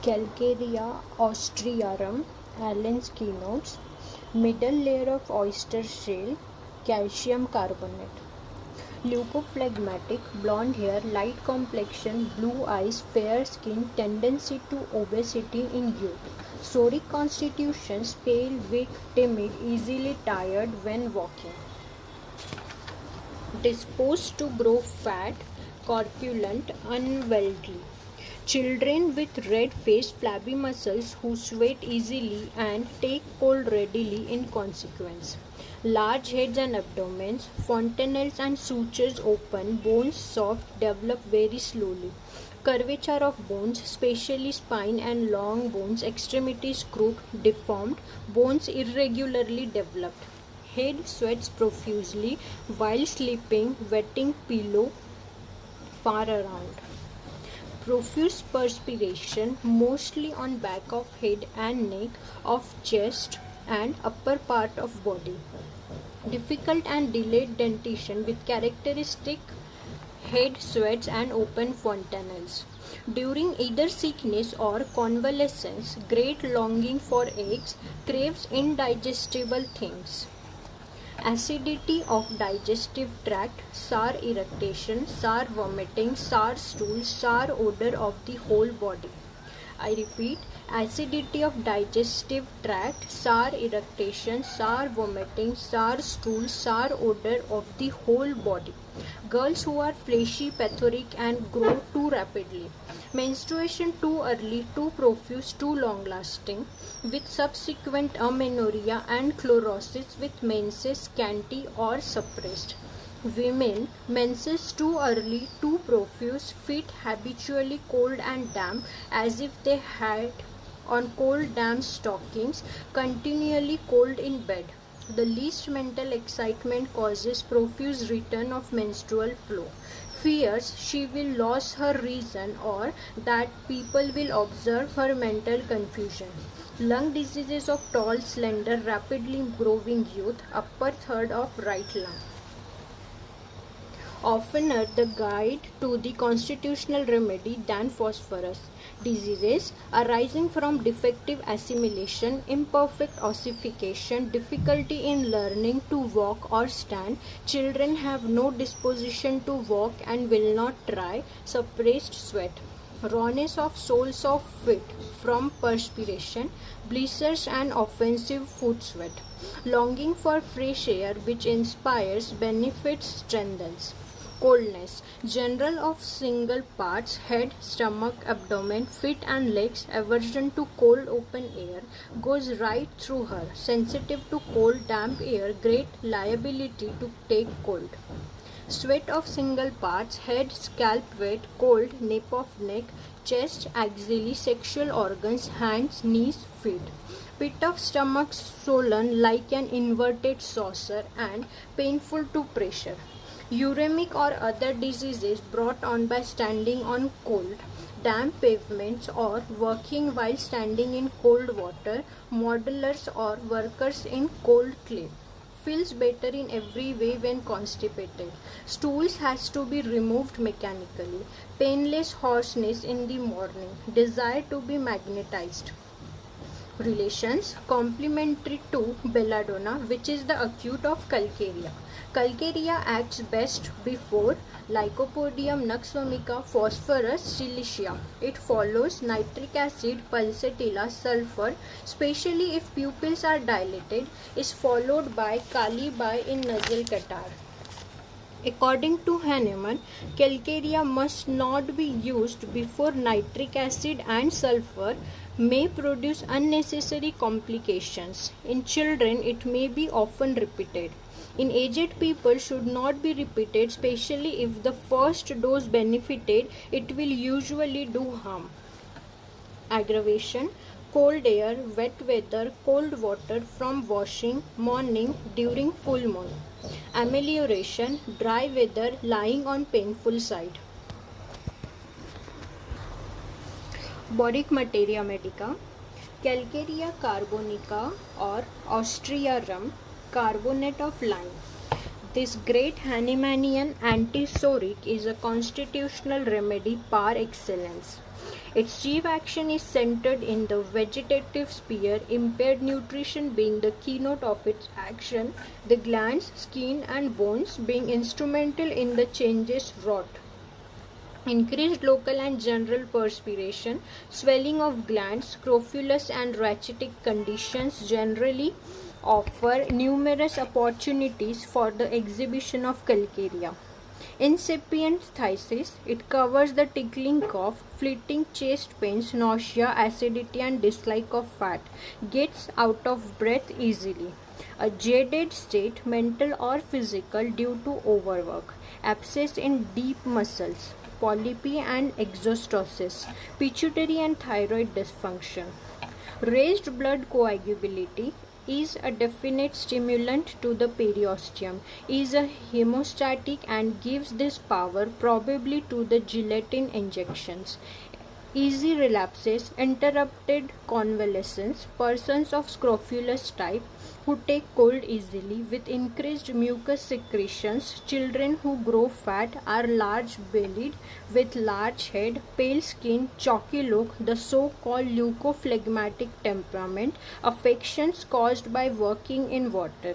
Calcarea austriarum, Allen's keynotes, middle layer of oyster shell, calcium carbonate. Leukophlegmatic, blonde hair, light complexion, blue eyes, fair skin, tendency to obesity in youth. Psoric constitutions, pale, weak, timid, easily tired when walking. Disposed to grow fat, corpulent, unwieldy. Children with red face, flabby muscles who sweat easily and take cold readily in consequence. Large heads and abdomens, fontanelles and sutures open, bones soft, develop very slowly. Curvature of bones, especially spine and long bones, extremities crooked, deformed, bones irregularly developed. Head sweats profusely while sleeping, wetting pillow far around. Profuse perspiration, mostly on back of head and neck, of chest and upper part of body. Difficult and delayed dentition with characteristic head sweats and open fontanelles. During either sickness or convalescence, great longing for eggs, craves indigestible things. Acidity of digestive tract, sour irritation, sour vomiting, sour stool, sour odor of the whole body. I repeat, acidity of digestive tract, sour irritation, sour vomiting, sour stool, sour odor of the whole body. Girls who are fleshy, plethoric and grow too rapidly. Menstruation too early, too profuse, too long lasting, with subsequent amenorrhea and chlorosis with menses scanty or suppressed. Women, menses too early, too profuse, feet habitually cold and damp as if they had on cold damp stockings, continually cold in bed. The least mental excitement causes profuse return of menstrual flow. Fears she will lose her reason or that people will observe her mental confusion. Lung diseases of tall, slender, rapidly growing youth, upper third of right lung. Oftener the guide to the constitutional remedy than phosphorus. Diseases arising from defective assimilation, imperfect ossification, difficulty in learning to walk or stand, children have no disposition to walk and will not try, suppressed sweat. Rawness of soles of feet from perspiration, blisters and offensive foot sweat. Longing for fresh air which inspires, benefits, strengthens. Coldness, general of single parts, head, stomach, abdomen, feet and legs, aversion to cold open air, goes right through her, sensitive to cold damp air, great liability to take cold. Sweat of single parts, head, scalp wet, cold, nape of neck, chest, axillae, sexual organs, hands, knees, feet. Pit of stomach swollen like an inverted saucer and painful to pressure. Uremic or other diseases brought on by standing on cold, damp pavements or working while standing in cold water, modelers or workers in cold clay. Feels better in every way when constipated. Stools has to be removed mechanically. Painless hoarseness in the morning. Desire to be magnetized. Relations complementary to belladonna, which is the acute of calcarea. Calcarea acts best before Lycopodium nux vomica, phosphorus, silicea. It follows nitric acid, pulsatilla, sulfur, especially if pupils are dilated, is followed by Kali-Bi in nasal catarrh. According to Hahnemann, calcarea must not be used before nitric acid and sulfur may produce unnecessary complications. In children, it may be often repeated. In aged people, should not be repeated, especially if the first dose benefited, it will usually do harm. Aggravation, cold air, wet weather, cold water from washing, morning, during full moon. Amelioration, dry weather, lying on painful side. Boric materia medica, Calcarea carbonica or Austriarum, carbonate of lime. This great Hahnemannian antisoric is a constitutional remedy par excellence. Its chief action is centered in the vegetative sphere, impaired nutrition being the keynote of its action, the glands, skin, and bones being instrumental in the changes wrought. Increased local and general perspiration, swelling of glands, scrofulous and rachitic conditions generally offer numerous opportunities for the exhibition of Calcarea. Incipient phthisis, it covers the tickling cough, fleeting chest pains, nausea, acidity and dislike of fat, gets out of breath easily. A jaded state, mental or physical, due to overwork, abscess in deep muscles, polypi and exostosis, pituitary and thyroid dysfunction. Raised blood coagulability is a definite stimulant to the periosteum, is a hemostatic and gives this power probably to the gelatin injections. Easy relapses, interrupted convalescence, persons of scrofulous type who take cold easily with increased mucus secretions, children who grow fat, are large bellied with large head, pale skin, chalky look, the so-called leucophlegmatic temperament, affections caused by working in water.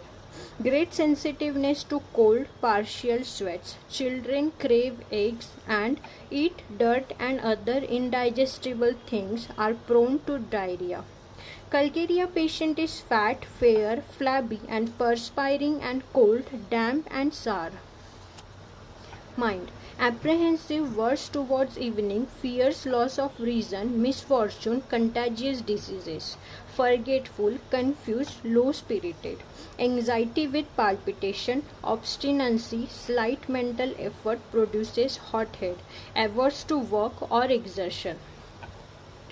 Great sensitiveness to cold, partial sweats. Children crave eggs and eat dirt and other indigestible things, are prone to diarrhea. Calcarea patient is fat, fair, flabby and perspiring and cold, damp and sour. Mind. Apprehensive, worse towards evening, fears loss of reason, misfortune, contagious diseases. Forgetful, confused, low-spirited. Anxiety with palpitation, obstinacy, slight mental effort produces hot head, averse to work or exertion.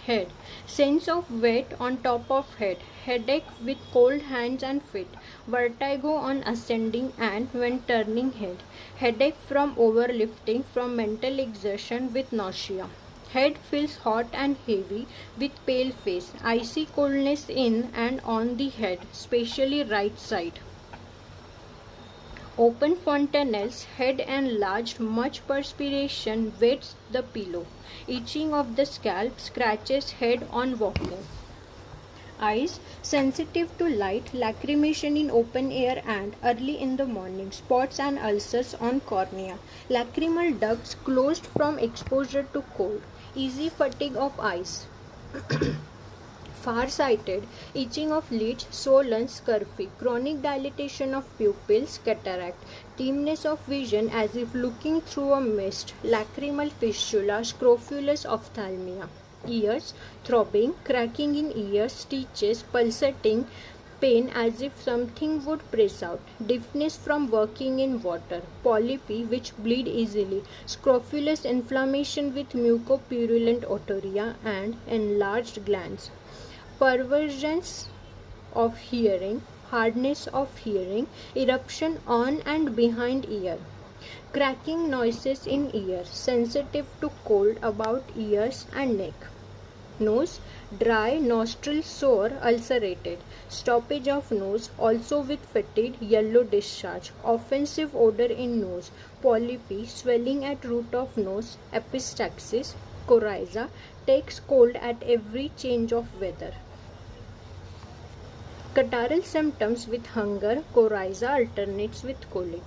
Head. Sense of weight on top of head, headache with cold hands and feet, vertigo on ascending and when turning head, headache from overlifting from mental exertion with nausea. Head feels hot and heavy with pale face, icy coldness in and on the head, especially right side. Open fontanelles, head enlarged, much perspiration wets the pillow. Itching of the scalp, scratches head on walking. Eyes, sensitive to light, lacrimation in open air and early in the morning, spots and ulcers on cornea. Lacrimal ducts closed from exposure to cold. Easy fatigue of eyes. Far-sighted, itching of lids, swollen, scurvy, chronic dilatation of pupils, cataract, dimness of vision as if looking through a mist, lacrimal fistula, scrofulous ophthalmia. Ears, throbbing, cracking in ears, stitches, pulsating, pain as if something would press out, deafness from working in water, polypi which bleed easily, scrofulous inflammation with mucopurulent otorrhea and enlarged glands. Perversions of hearing, hardness of hearing, eruption on and behind ear, cracking noises in ear, sensitive to cold about ears and neck. Nose, dry, nostril sore, ulcerated, stoppage of nose, also with fetid, yellow discharge, offensive odor in nose, polypi, swelling at root of nose, epistaxis, coryza, takes cold at every change of weather. Catarrhal symptoms with hunger, coryza alternates with colic.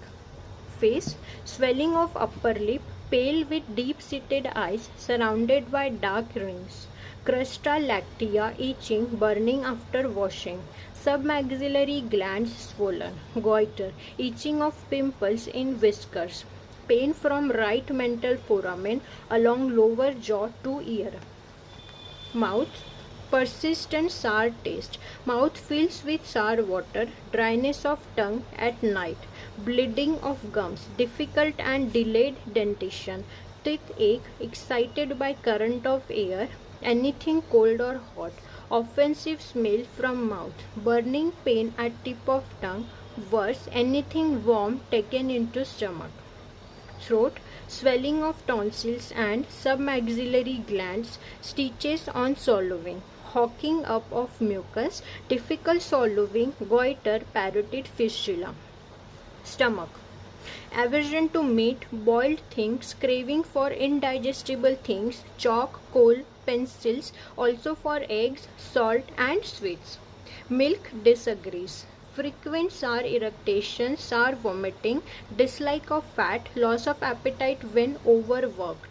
Face, swelling of upper lip, pale with deep-seated eyes surrounded by dark rings. Crusta lactea, itching, burning after washing. Submaxillary glands swollen. Goiter, itching of pimples in whiskers. Pain from right mental foramen along lower jaw to ear. Mouth, persistent sour taste. Mouth fills with sour water. Dryness of tongue at night. Bleeding of gums. Difficult and delayed dentition. Teeth ache, excited by current of air. Anything cold or hot. Offensive smell from mouth. Burning pain at tip of tongue. Worse, anything warm taken into stomach. Throat, swelling of tonsils and submaxillary glands, stitches on swallowing, hawking up of mucus, difficult swallowing, goiter, parotid fistula. Stomach, Aversion to meat, boiled things, craving for indigestible things, chalk, coal, pencils, also for eggs, salt and sweets. Milk disagrees. Frequent sour irritation, sour vomiting, dislike of fat, loss of appetite when overworked.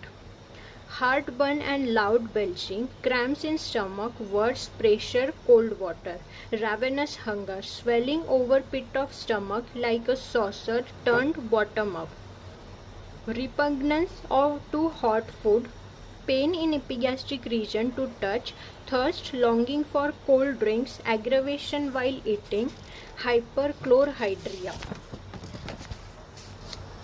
Heartburn and loud belching, cramps in stomach, worse pressure, cold water. Ravenous hunger, swelling over pit of stomach like a saucer turned bottom up. Repugnance to hot food, pain in epigastric region to touch, thirst, longing for cold drinks, aggravation while eating, hyperchlorhydria.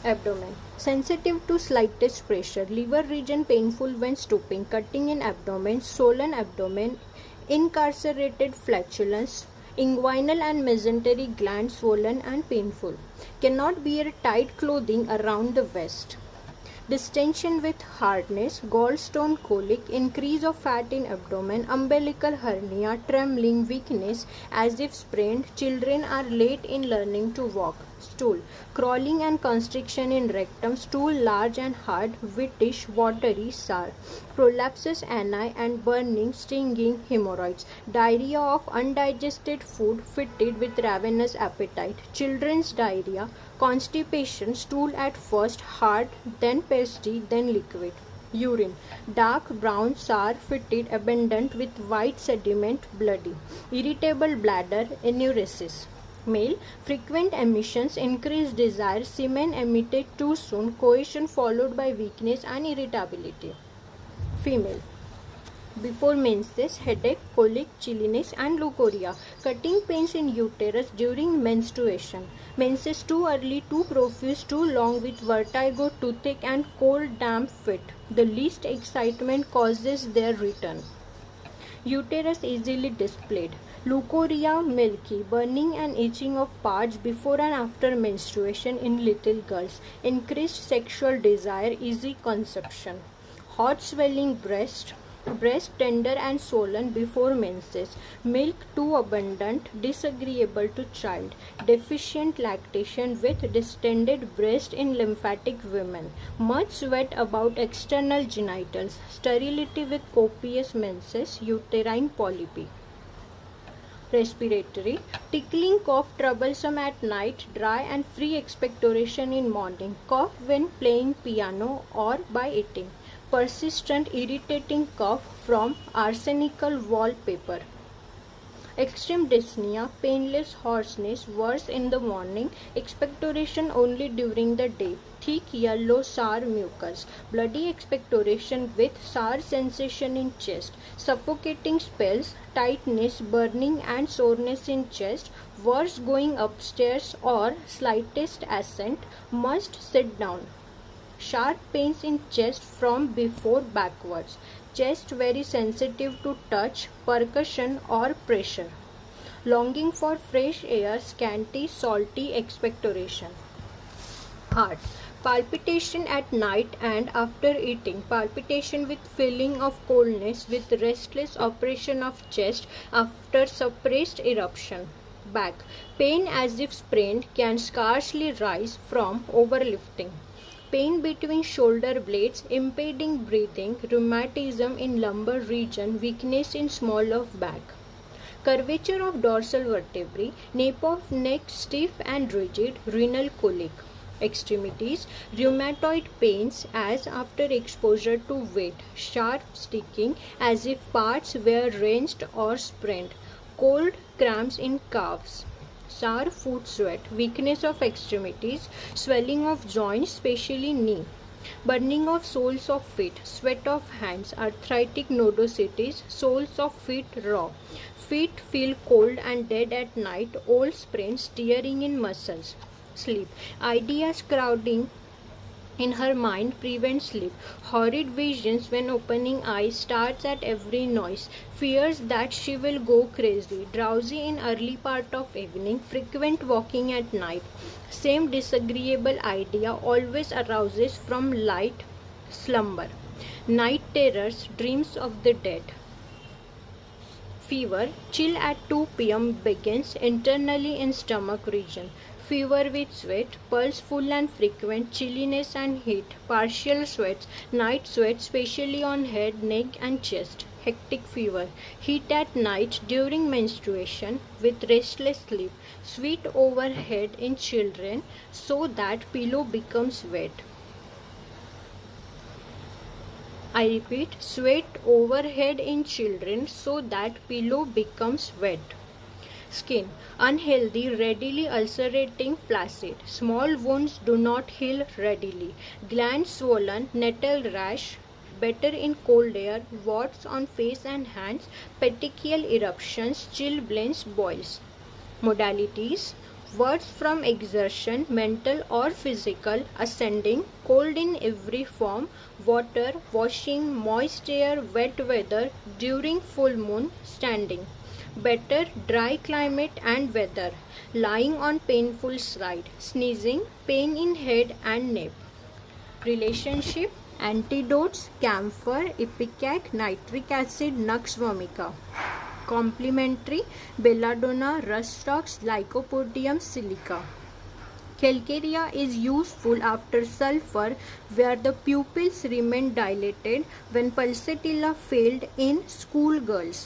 Abdomen. Sensitive to slightest pressure, liver region painful when stooping, cutting in abdomen, swollen abdomen, incarcerated flatulence, inguinal and mesentery gland swollen and painful. Cannot wear tight clothing around the waist. Distension with hardness, gallstone colic, increase of fat in abdomen, umbilical hernia, trembling, weakness as if sprained. Children are late in learning to walk. Stool, crawling and constriction in rectum, stool large and hard, whitish, watery, sour. Prolapsus ani and burning, stinging, hemorrhoids. Diarrhea of undigested food fitted with ravenous appetite. Children's diarrhea, constipation, stool at first hard, then pasty, then liquid. Urine, dark brown, sour, fetid, abundant with white sediment, bloody. Irritable bladder, enuresis. Male, frequent emissions, increased desire, semen emitted too soon, cohesion followed by weakness and irritability. Female, before menses, headache, colic, chilliness and leukorrhea, cutting pains in uterus during menstruation, menses too early, too profuse, too long with vertigo, toothache and cold damp fit. The least excitement causes their return. Uterus easily displayed. Leukorrhea, milky, burning and itching of parts before and after menstruation in little girls. Increased sexual desire, easy conception. Hot swelling breast, breast tender and swollen before menses. Milk too abundant, disagreeable to child. Deficient lactation with distended breast in lymphatic women. Much sweat about external genitals. Sterility with copious menses. Uterine polypi. Respiratory, tickling cough troublesome at night, dry and free expectoration in morning, cough when playing piano or by eating, persistent irritating cough from arsenical wallpaper. Extreme dyspnea, painless hoarseness, worse in the morning, expectoration only during the day, thick yellow sour mucus, bloody expectoration with sour sensation in chest, suffocating spells, tightness, burning and soreness in chest, worse going upstairs or slightest ascent, must sit down. Sharp pains in chest from before backwards. Chest very sensitive to touch, percussion or pressure. Longing for fresh air, scanty, salty expectoration. Heart. Palpitation at night and after eating. Palpitation with feeling of coldness with restless operation of chest after suppressed eruption. Back. Pain as if sprained, can scarcely rise from overlifting. Pain between shoulder blades, impeding breathing, rheumatism in lumbar region, weakness in small of back. Curvature of dorsal vertebrae, nape of neck stiff and rigid, renal colic. Extremities, rheumatoid pains as after exposure to weight, sharp sticking as if parts were wrenched or sprained, cold cramps in calves. Sour foot sweat, weakness of extremities, swelling of joints, especially knee, burning of soles of feet, sweat of hands, arthritic nodosities, soles of feet raw, feet feel cold and dead at night, old sprains, tearing in muscles. Sleep, ideas crowding in her mind prevent sleep. Horrid visions when opening eyes, starts at every noise, fears that she will go crazy, drowsy in early part of evening, frequent walking at night. Same disagreeable idea always arouses from light slumber. Night terrors, dreams of the dead. Fever, chill at 2 p.m. begins internally in stomach region. fever with sweat, pulse full and frequent, chilliness and heat, partial sweats, night sweats, especially on head, neck and chest, hectic fever, heat at night during menstruation with restless sleep, sweat overhead in children so that pillow becomes wet. I repeat, sweat overhead in children so that pillow becomes wet. Skin unhealthy, readily ulcerating, flaccid. Small wounds do not heal readily. Glands swollen, nettle rash, better in cold air, warts on face and hands, petechial eruptions, chilblains, boils. Modalities: words from exertion, mental or physical, ascending, cold in every form, water, washing, moist air, wet weather, during full moon, standing. Better, dry climate and weather, lying on painful side, sneezing, pain in head and neck. Relationship: antidotes, camphor, ipecac, nitric acid, nux vomica. Complementary: belladonna, rustox, lycopodium silica. Calcarea is useful after sulfur where the pupils remain dilated when pulsatilla failed in schoolgirls.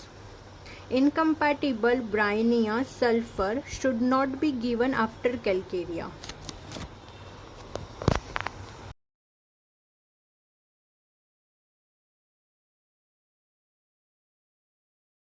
Incompatible bryonia sulfur should not be given after calcarea.